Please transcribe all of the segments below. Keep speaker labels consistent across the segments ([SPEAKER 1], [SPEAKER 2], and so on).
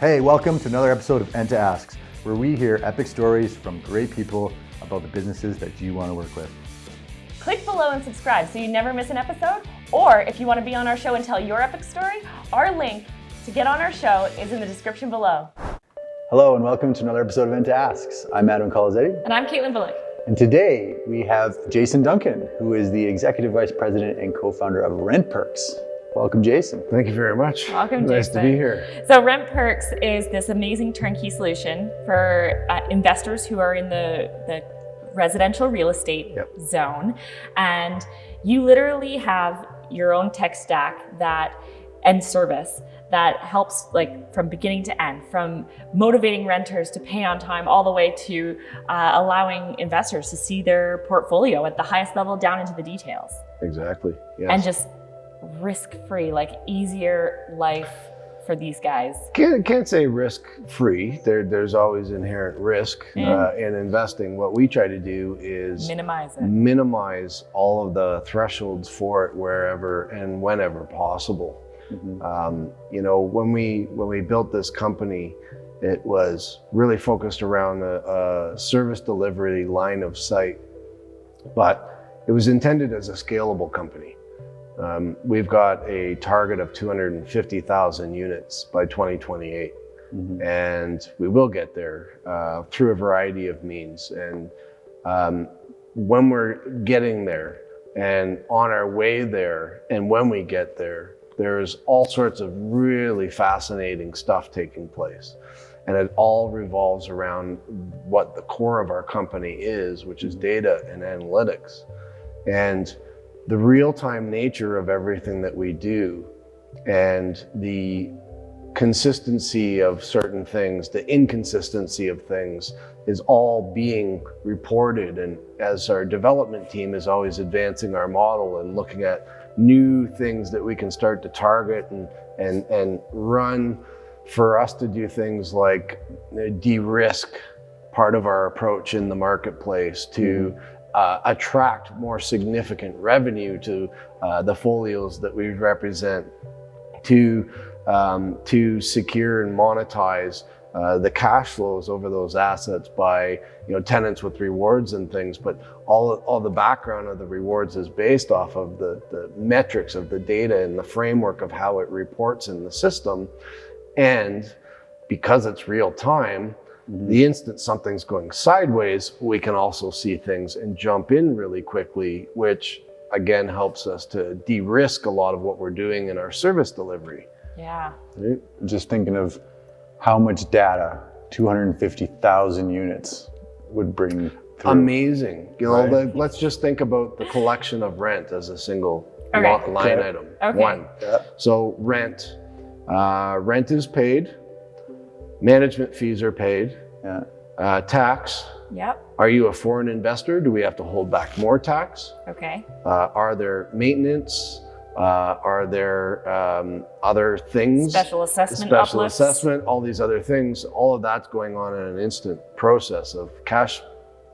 [SPEAKER 1] Hey, welcome to another episode of Enta Asks, where we hear epic stories from great people about the businesses that you want to work with.
[SPEAKER 2] Click below and subscribe so you never miss an episode. Or if you want to be on our show and tell your epic story, our link to get on our show is in the description below.
[SPEAKER 1] Hello and welcome to another episode of Enta Asks. I'm Adam Colazetti.
[SPEAKER 2] And I'm Caitlin Bullock.
[SPEAKER 1] And today we have Jason Duncan, who is the Executive Vice President and co-founder of RentPERKS. Welcome, Jason.
[SPEAKER 3] Thank you very much.
[SPEAKER 2] Welcome,
[SPEAKER 3] Nice
[SPEAKER 2] Jason.
[SPEAKER 3] to be here.
[SPEAKER 2] So RentPERKS is this amazing turnkey solution for investors who are in the residential real estate zone. And you literally have your own tech stack and service that helps from beginning to end, from motivating renters to pay on time all the way to allowing investors to see their portfolio at the highest level down into the details.
[SPEAKER 3] Exactly. Yes.
[SPEAKER 2] And just risk-free, easier life for these guys.
[SPEAKER 3] Can't say risk-free. There's always inherent risk in investing. What we try to do is minimize all of the thresholds for it wherever and whenever possible. When we built this company, it was really focused around a service delivery line of sight, but it was intended as a scalable company. We've got a target of 250,000 units by 2028, and we will get there through a variety of means. And when we're getting there and on our way there, and when we get there, there's all sorts of really fascinating stuff taking place. And it all revolves around what the core of our company is, which is data and analytics. And the real-time nature of everything that we do and the consistency of certain things, the inconsistency of things is all being reported. And as our development team is always advancing our model and looking at new things that we can start to target and run for us to do things like de-risk part of our approach in the marketplace to attract more significant revenue to the folios that we represent, to secure and monetize the cash flows over those assets by tenants with rewards and things. But all the background of the rewards is based off of the metrics of the data and the framework of how it reports in the system. And because it's real time, the instant something's going sideways, we can also see things and jump in really quickly, which again helps us to de-risk a lot of what we're doing in our service delivery.
[SPEAKER 2] Yeah.
[SPEAKER 1] Just thinking of how much data 250,000 units would bring through.
[SPEAKER 3] Amazing. Let's just think about the collection of rent as a single line item.
[SPEAKER 2] Okay.
[SPEAKER 3] One. So rent is paid. Management fees are paid. Tax.
[SPEAKER 2] Yep.
[SPEAKER 3] Are you a foreign investor? Do we have to hold back more tax?
[SPEAKER 2] Okay.
[SPEAKER 3] Are there maintenance? Are there other things?
[SPEAKER 2] Special assessment,
[SPEAKER 3] all these other things. All of that's going on in an instant process of cash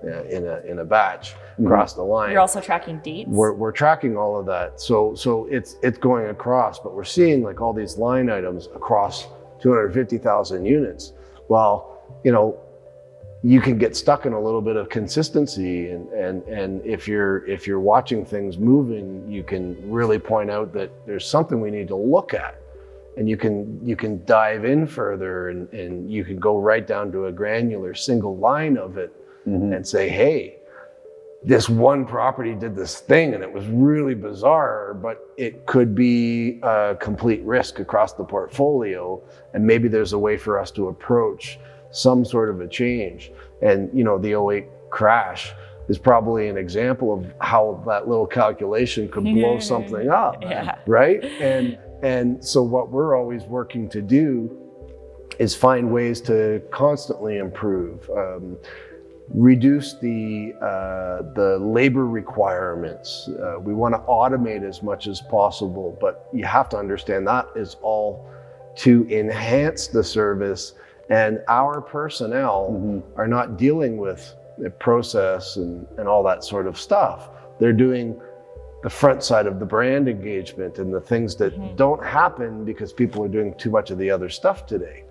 [SPEAKER 3] in a batch across the line.
[SPEAKER 2] You're also tracking dates.
[SPEAKER 3] We're tracking all of that. So it's going across, but we're seeing all these line items across 250,000 units. Well, you can get stuck in a little bit of consistency, and if you're watching things moving, you can really point out that there's something we need to look at, and you can dive in further, and you can go right down to a granular single line of it and say, hey, this one property did this thing and it was really bizarre, but it could be a complete risk across the portfolio, and maybe there's a way for us to approach some sort of a change. And the 08 crash is probably an example of how that little calculation could blow something up, right? And so what we're always working to do is find ways to constantly improve, reduce the labor requirements. We want to automate as much as possible, but you have to understand that is all to enhance the service, and our personnel are not dealing with the process and all that sort of stuff. They're doing the front side of the brand engagement and the things that don't happen because people are doing too much of the other stuff today.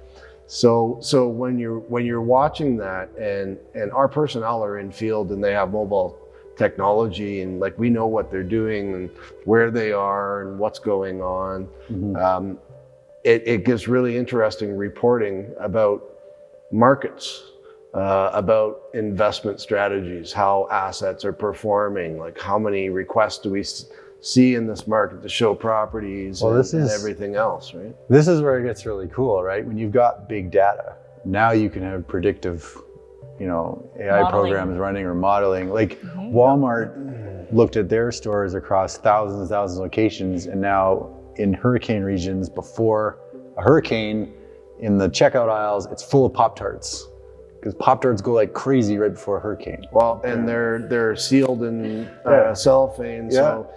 [SPEAKER 3] So when you're watching that, and our personnel are in field and they have mobile technology, and like we know what they're doing and where they are and what's going on. It gives really interesting reporting about markets, about investment strategies, how assets are performing, like how many requests do we see in this market to show properties, and everything else, right?
[SPEAKER 1] This is where it gets really cool, right? When you've got big data, now you can have predictive, AI programs running or modeling. Like Walmart looked at their stores across thousands of locations, and now in hurricane regions, before a hurricane, in the checkout aisles, it's full of Pop-Tarts. Because Pop-Tarts go like crazy right before a hurricane.
[SPEAKER 3] Well, and they're sealed in cellophane, so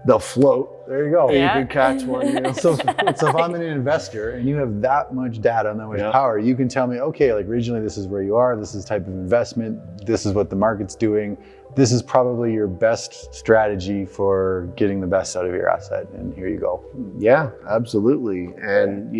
[SPEAKER 3] they'll float.
[SPEAKER 1] There you go.
[SPEAKER 3] You can catch one.
[SPEAKER 1] So if I'm an investor and you have that much data and that much power, you can tell me, okay, like regionally, this is where you are, this is type of investment, this is what the market's doing, this is probably your best strategy for getting the best out of your asset, and here you go.
[SPEAKER 3] Yeah, absolutely. And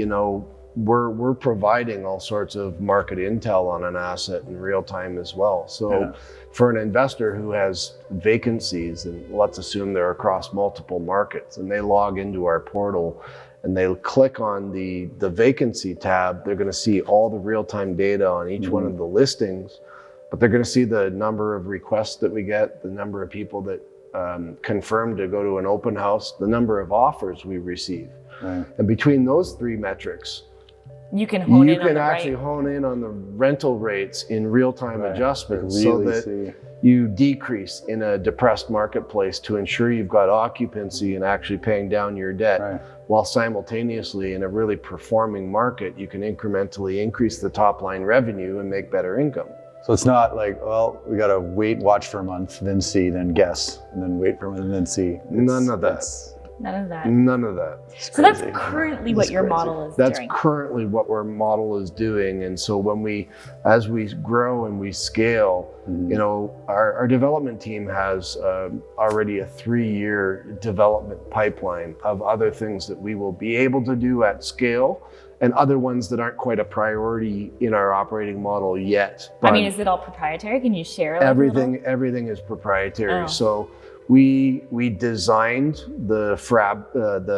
[SPEAKER 3] we're providing all sorts of market intel on an asset in real time as well. So for an investor who has vacancies, and let's assume they're across multiple markets, and they log into our portal and they click on the vacancy tab, they're going to see all the real-time data on each one of the listings, but they're going to see the number of requests that we get, the number of people that confirm to go to an open house, the number of offers we receive. And between those three metrics,
[SPEAKER 2] you can
[SPEAKER 3] actually hone in on the rental rates in real-time adjustments, so that you decrease in a depressed marketplace to ensure you've got occupancy and actually paying down your debt, while simultaneously in a really performing market, you can incrementally increase the top line revenue and make better income.
[SPEAKER 1] So it's not like, well, we got to watch for a month, then see, then guess, and then wait for a month, and then see.
[SPEAKER 3] None of that. None of that.
[SPEAKER 2] So that's currently what your model is doing.
[SPEAKER 3] That's currently what our model is doing. And so as we grow and we scale, our development team has already a 3-year development pipeline of other things that we will be able to do at scale, and other ones that aren't quite a priority in our operating model yet.
[SPEAKER 2] I mean, is it all proprietary? Can you share
[SPEAKER 3] everything is proprietary. So we designed the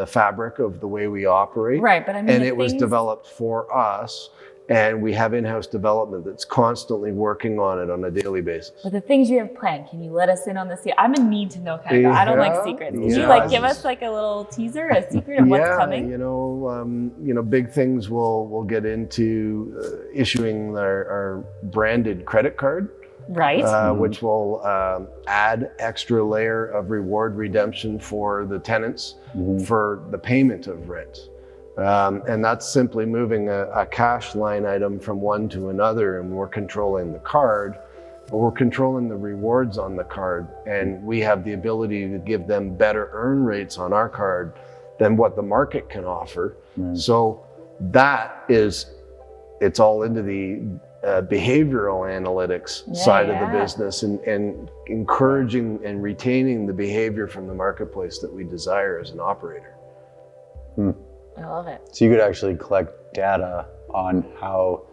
[SPEAKER 3] fabric of the way we operate.
[SPEAKER 2] Right, but I mean,
[SPEAKER 3] and it was developed for us, and we have in-house development that's constantly working on it on a daily basis.
[SPEAKER 2] But the things you have planned, can you let us in on this? I'm a need to know kind of guy. I don't like secrets. Can you give us like a little teaser, a secret of what's coming?
[SPEAKER 3] Big things we'll get into issuing our branded credit card. Which will add extra layer of reward redemption for the tenants for the payment of rent. And that's simply moving a cash line item from one to another, and we're controlling the card, but we're controlling the rewards on the card, and we have the ability to give them better earn rates on our card than what the market can offer. So it's all into the behavioral analytics side of the business, and encouraging and retaining the behavior from the marketplace that we desire as an operator.
[SPEAKER 2] I love it.
[SPEAKER 1] So you could actually collect data on how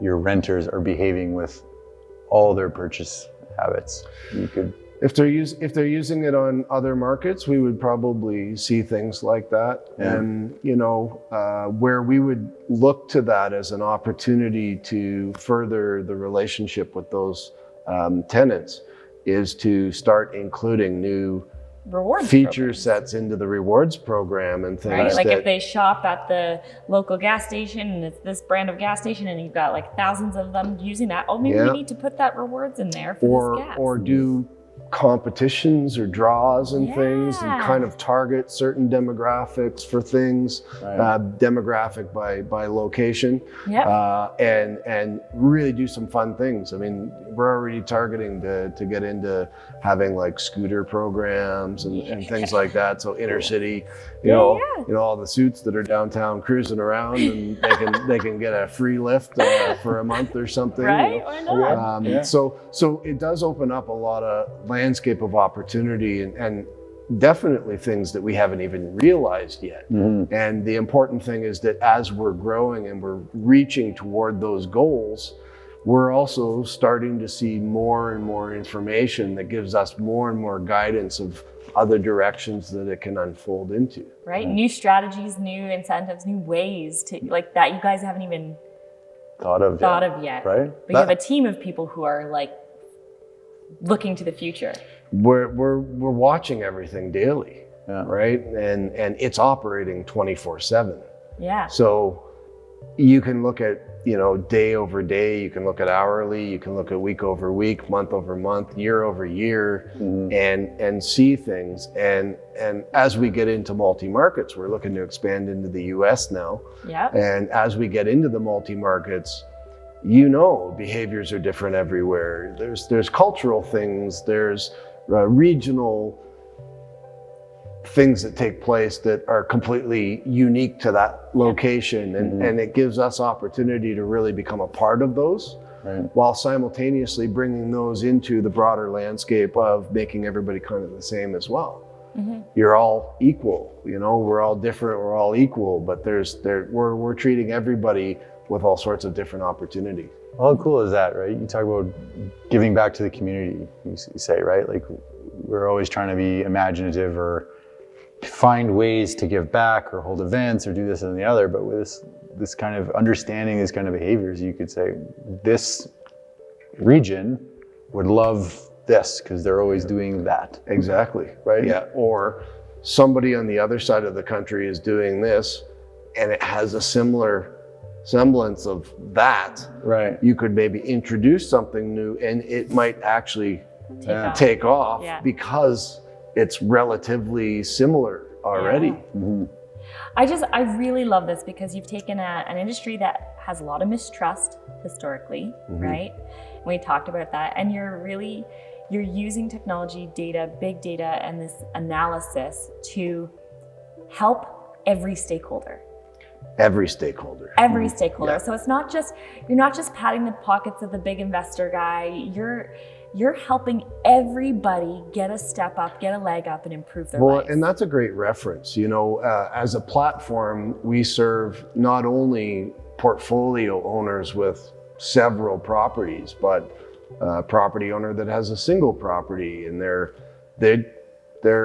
[SPEAKER 1] your renters are behaving with all their purchase habits. You could,
[SPEAKER 3] if they're using it on other markets, we would probably see things like that. And where we would look to that as an opportunity to further the relationship with those tenants is to start including new
[SPEAKER 2] rewards
[SPEAKER 3] feature sets into the rewards program and things.
[SPEAKER 2] Right, like if they shop at the local gas station and it's this brand of gas station and you've got like thousands of them using that, maybe we need to put that rewards in there for this gas.
[SPEAKER 3] Or do competitions or draws and things, and kind of target certain demographics for things, demographic by location, and really do some fun things. I mean, we're already targeting to get into having like scooter programs and things like that. So inner city, all the suits that are downtown cruising around, and they can get a free lift for a month or something.
[SPEAKER 2] Right? Why not?
[SPEAKER 3] So it does open up a lot of landscape of opportunity, and definitely things that we haven't even realized yet. And the important thing is that as we're growing and we're reaching toward those goals, we're also starting to see more and more information that gives us more and more guidance of other directions that it can unfold into.
[SPEAKER 2] Right? New strategies, new incentives, new ways to like that you guys haven't even
[SPEAKER 1] thought of yet. Right?
[SPEAKER 2] But you have a team of people who are like looking to the future.
[SPEAKER 3] We're watching everything daily, right? And it's operating 24/7.
[SPEAKER 2] Yeah.
[SPEAKER 3] So you can look at, you know, day over day, you can look at hourly, you can look at week over week, month over month, year over year, and see things. And as we get into multi-markets, we're looking to expand into the US now.
[SPEAKER 2] Yeah.
[SPEAKER 3] And as we get into the multi-markets, you know, behaviors are different everywhere. There's cultural things, there's regional things that take place that are completely unique to that location, and it gives us opportunity to really become a part of those, while simultaneously bringing those into the broader landscape of making everybody kind of the same as well. You're all equal, you know, we're all different, we're all equal, but we're treating everybody with all sorts of different opportunities.
[SPEAKER 1] How cool is that, right? You talk about giving back to the community, you say, right? Like, we're always trying to be imaginative or find ways to give back or hold events or do this and the other, but with this kind of understanding, these kind of behaviors, you could say this region would love this because they're always doing that.
[SPEAKER 3] Exactly.
[SPEAKER 1] Right?
[SPEAKER 3] Yeah. Or somebody on the other side of the country is doing this and it has a similar semblance of that.
[SPEAKER 1] Right.
[SPEAKER 3] You could maybe introduce something new and it might actually take off because it's relatively similar already.
[SPEAKER 2] I really love this because you've taken an industry that has a lot of mistrust historically, right? We talked about that, and you're using technology, data, big data, and this analysis to help every stakeholder.
[SPEAKER 3] Every stakeholder.
[SPEAKER 2] Every stakeholder. Yeah. So it's not just, you're not just patting the pockets of the big investor guy, you're helping everybody get a step up, get a leg up, and improve their lives.
[SPEAKER 3] And that's a great reference. You know, as a platform, we serve not only portfolio owners with several properties, but a property owner that has a single property, and they're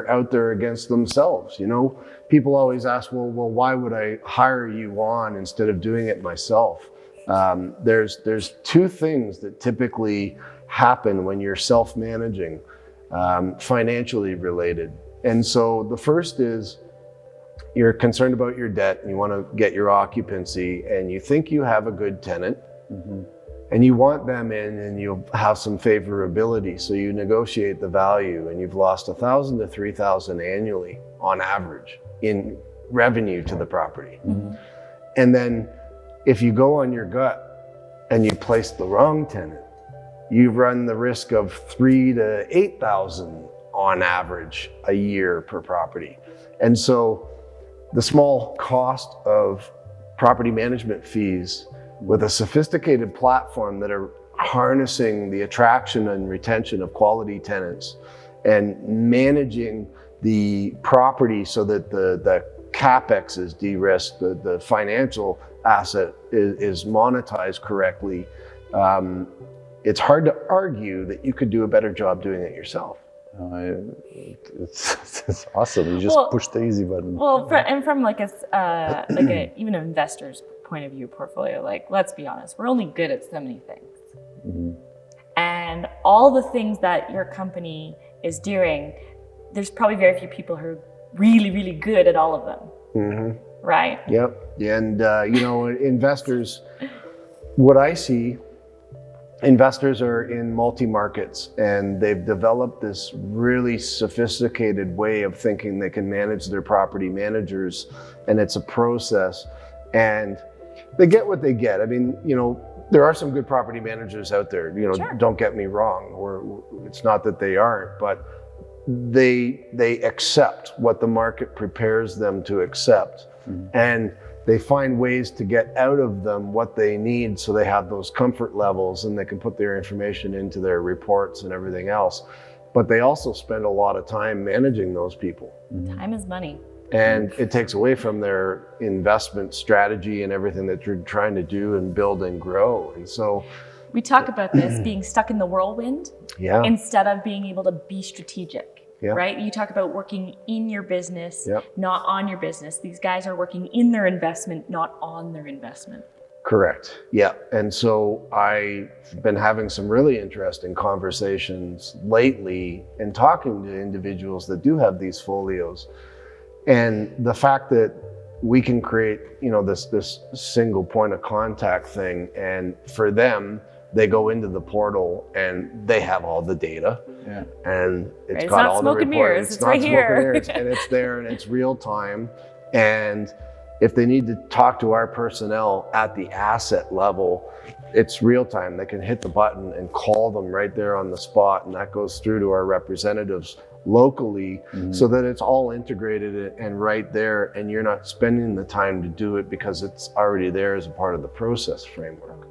[SPEAKER 3] out there against themselves. You know, people always ask, well, why would I hire you on instead of doing it myself? There's two things that typically happen when you're self-managing, financially related. And so the first is you're concerned about your debt and you want to get your occupancy, and you think you have a good tenant and you want them in and you'll have some favorability. So you negotiate the value, and you've lost $1,000 to $3,000 annually on average in revenue to the property. And then if you go on your gut and you place the wrong tenant, you run the risk of $3,000 to $8,000 on average a year per property. And so the small cost of property management fees with a sophisticated platform that are harnessing the attraction and retention of quality tenants and managing the property so that the capex is de-risked, the financial asset is monetized correctly. It's hard to argue that you could do a better job doing it yourself.
[SPEAKER 1] It's awesome. You just push the easy button.
[SPEAKER 2] Well, from like even an investor's point of view, portfolio, like, let's be honest, we're only good at so many things. And all the things that your company is doing, there's probably very few people who are really, really good at all of them. Right?
[SPEAKER 3] Yep. And, you know, investors, what I see, investors are in multi-markets, and they've developed this really sophisticated way of thinking they can manage their property managers, and it's a process, and they get what they get. I mean, you know, there are some good property managers out there, you know, don't get me wrong, or it's not that they aren't, but they accept what the market prepares them to accept. And they find ways to get out of them what they need, so they have those comfort levels and they can put their information into their reports and everything else. but they also spend a lot of time managing those people.
[SPEAKER 2] Time is money.
[SPEAKER 3] And it takes away from their investment strategy and everything that you're trying to do and build and grow. And so
[SPEAKER 2] we talk about this being stuck in the whirlwind instead of being able to be strategic, right? You talk about working in your business, not on your business. These guys are working in their investment, not on their investment.
[SPEAKER 3] Correct. Yeah. And so I've been having some really interesting conversations lately and talking to individuals that do have these folios. And the fact that we can create, this single point of contact thing, and for them, they go into the portal and they have all the data, and it's got all the reports.
[SPEAKER 2] It's right here,
[SPEAKER 3] and it's there, and it's real time. And if they need to talk to our personnel at the asset level, it's real time. They can hit the button and call them right there on the spot, and that goes through to our representatives locally, so that it's all integrated and right there, and you're not spending the time to do it because it's already there as a part of the process framework.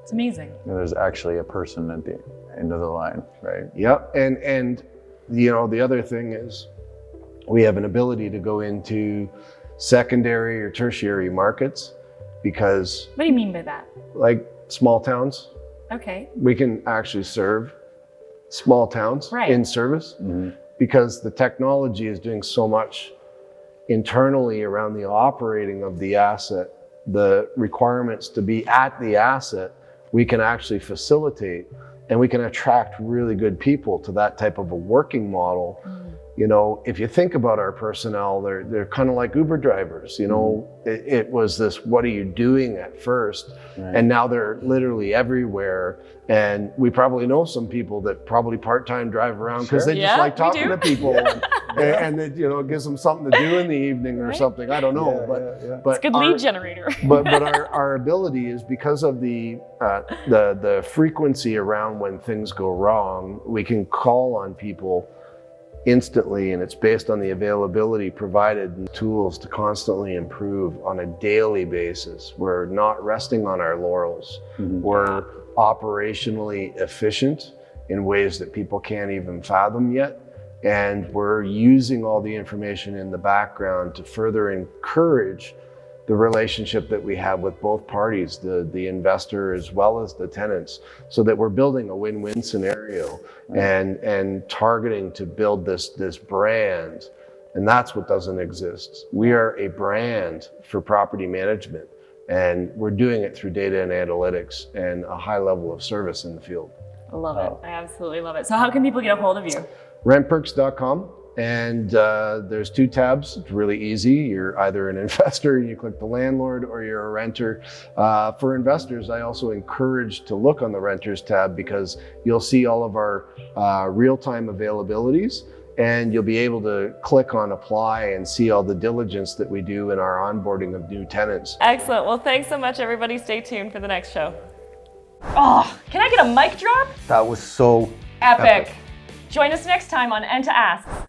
[SPEAKER 2] It's amazing.
[SPEAKER 1] And there's actually a person at the end of the line, right?
[SPEAKER 3] Yep. And the other thing is we have an ability to go into secondary or tertiary markets, because
[SPEAKER 2] what do you mean by that?
[SPEAKER 3] Like small towns.
[SPEAKER 2] Okay.
[SPEAKER 3] We can actually serve small towns in service, because the technology is doing so much internally around the operating of the asset. The requirements to be at the asset, we can actually facilitate, and we can attract really good people to that type of a working model. If you think about our personnel, they're kind of like Uber drivers. It was this, what are you doing at first? And now they're literally everywhere. And we probably know some people that probably part-time drive around because they just like talking to people. And it gives them something to do in the evening or something. I don't know. But
[SPEAKER 2] it's a good lead generator.
[SPEAKER 3] but our ability is, because of the frequency around when things go wrong, we can call on people instantly, and it's based on the availability provided and tools to constantly improve on a daily basis. We're not resting on our laurels. We're operationally efficient in ways that people can't even fathom yet. And we're using all the information in the background to further encourage the relationship that we have with both parties, the investor as well as the tenants, so that we're building a win-win scenario and targeting to build this brand. And that's what doesn't exist. We are a brand for property management, and we're doing it through data and analytics and a high level of service in the field.
[SPEAKER 2] I love it. I absolutely love it. So how can people get a hold of you?
[SPEAKER 3] RentPERKS.com. And there's 2 tabs. It's really easy. You're either an investor and you click the landlord, or you're a renter. For investors, I also encourage to look on the renters tab, because you'll see all of our real-time availabilities, and you'll be able to click on apply and see all the diligence that we do in our onboarding of new tenants.
[SPEAKER 2] Excellent. Well, thanks so much, everybody. Stay tuned for the next show. Oh, can I get a mic drop?
[SPEAKER 1] That was so
[SPEAKER 2] Epic. Join us next time on Enta Asks.